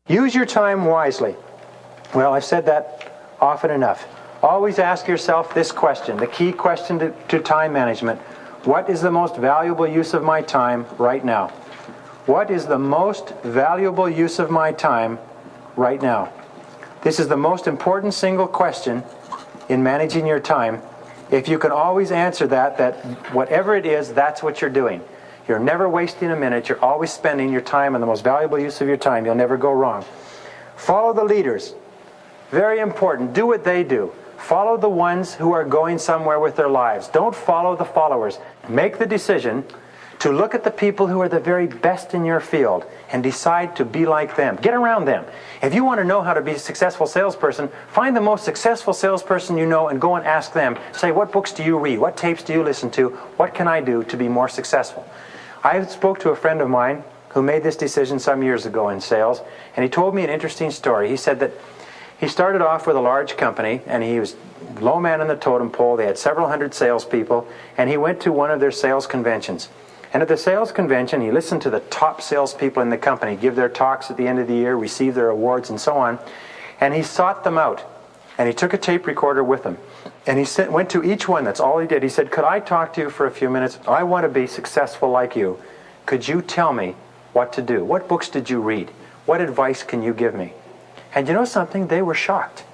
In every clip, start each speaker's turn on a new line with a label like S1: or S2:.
S1: Use your time wisely. Well, I've said that often enough. Always ask yourself this question, the key question to time management. What is the most valuable use of my time right now? What is the most valuable use of my time right now? This is the most important single question in managing your time. If you can always answer that whatever it is, that's what you're doing. You're never wasting a minute. You're always spending your time on the most valuable use of your time. You'll never go wrong. Follow the leaders. Very important. Do what they do. Follow the ones who are going somewhere with their lives. Don't follow the followers. Make the decision to look at the people who are the very best in your field and decide to be like them. Get around them. If you want to know how to be a successful salesperson, find the most successful salesperson you know and go and ask them. Say, what books do you read? What tapes do you listen to? What can I do to be more successful? I spoke to a friend of mine who made this decision some years ago in sales, and he told me an interesting story. He said that he started off with a large company, and he was low man on the totem pole. They had several hundred salespeople, and he went to one of their sales conventions. And at the sales convention, he listened to the top salespeople in the company give their talks at the end of the year, receive their awards, and so on. And he sought them out, and he took a tape recorder with him. And he went to each one. That's all he did. He said, could I talk to you for a few minutes? I want to be successful like you. Could you tell me what to do? What books did you read? What advice can you give me? And you know something? They were shocked.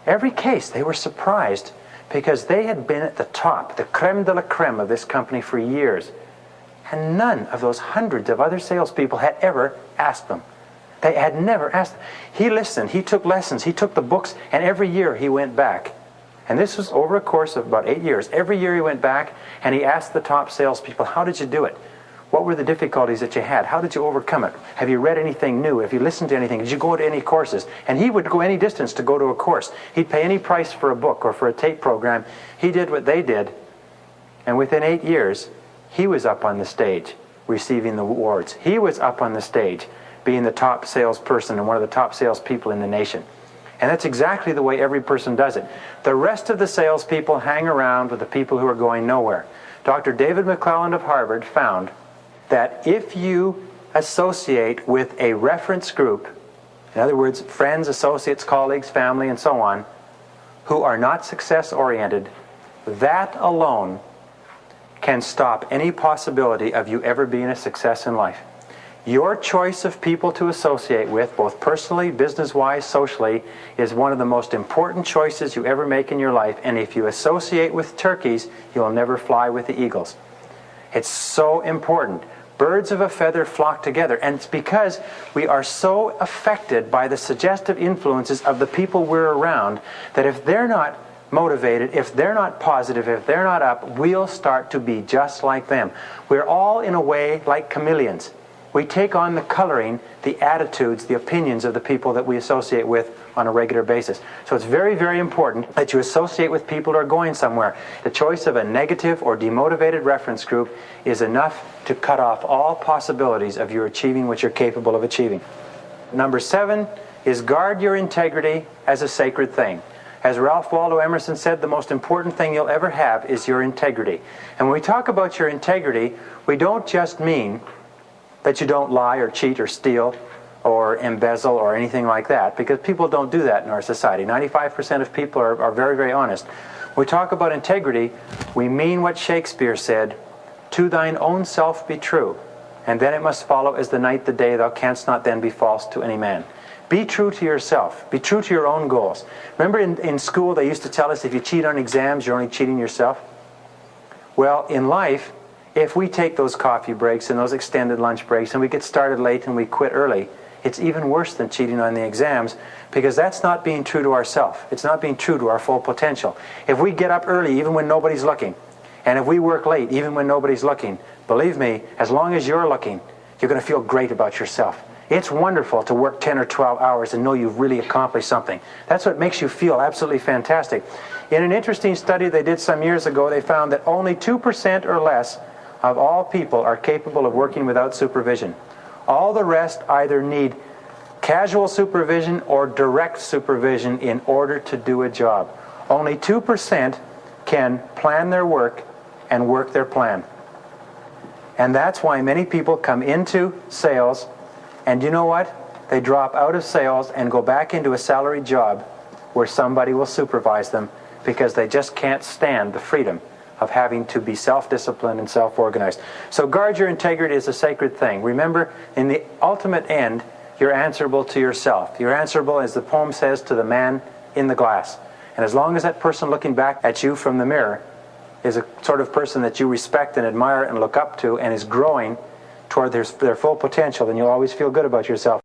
S1: Every case, they were surprised because they had been at the top, the creme de la creme of this company for years. And none of those hundreds of other salespeople had ever asked them. They had never asked them. He listened. He took lessons. He took the books. And every year he went back. And this was over a course of about 8 years. Every year he went back and he asked the top salespeople, how did you do it? What were the difficulties that you had? How did you overcome it? Have you read anything new? Have you listened to anything? Did you go to any courses? And he would go any distance to go to a course. He'd pay any price for a book or for a tape program. He did what they did. And within 8 years, he was up on the stage receiving the awards. He was up on the stage being the top salesperson and one of the top salespeople in the nation. And that's exactly the way every person does it. The rest of the salespeople hang around with the people who are going nowhere. Dr. David McClelland of Harvard found that if you associate with a reference group, in other words, friends, associates, colleagues, family, and so on, who are not success-oriented, that alone can stop any possibility of you ever being a success in life. Your choice of people to associate with, both personally, business-wise, socially, is one of the most important choices you ever make in your life. And if you associate with turkeys, you'll never fly with the eagles. It's so important. Birds of a feather flock together. And it's because we are so affected by the suggestive influences of the people we're around that if they're not motivated, if they're not positive, if they're not up, we'll start to be just like them. We're all, in a way, like chameleons. We take on the coloring, the attitudes, the opinions of the people that we associate with on a regular basis. So it's very, very important that you associate with people who are going somewhere. The choice of a negative or demotivated reference group is enough to cut off all possibilities of you achieving what you're capable of achieving. Number 7 is guard your integrity as a sacred thing. As Ralph Waldo Emerson said, the most important thing you'll ever have is your integrity. And when we talk about your integrity, we don't just mean that you don't lie or cheat or steal or embezzle or anything like that, because people don't do that in our society. 95% of people are very, very honest. When we talk about integrity, we mean what Shakespeare said, to thine own self be true, and then it must follow as the night the day, thou canst not then be false to any man. Be true to yourself. Be true to your own goals. Remember in school they used to tell us if you cheat on exams, you're only cheating yourself? Well, in life, if we take those coffee breaks and those extended lunch breaks and we get started late and we quit early, it's even worse than cheating on the exams, because that's not being true to ourselves. It's not being true to our full potential. If we get up early even when nobody's looking, and if we work late even when nobody's looking, believe me, as long as you're looking, you're going to feel great about yourself. It's wonderful to work 10 or 12 hours and know you've really accomplished something. That's what makes you feel absolutely fantastic. In an interesting study they did some years ago, they found that only 2% or less of all people are capable of working without supervision. All the rest either need casual supervision or direct supervision in order to do a job. Only 2% can plan their work and work their plan. And that's why many people come into sales, and you know what? they drop out of sales and go back into a salaried job where somebody will supervise them because they just can't stand the freedom of having to be self-disciplined and self-organized. So guard your integrity is a sacred thing. Remember, in the ultimate end, you're answerable to yourself. You're answerable, as the poem says, to the man in the glass. And as long as that person looking back at you from the mirror is a sort of person that you respect and admire and look up to and is growing toward their full potential, then you'll always feel good about yourself.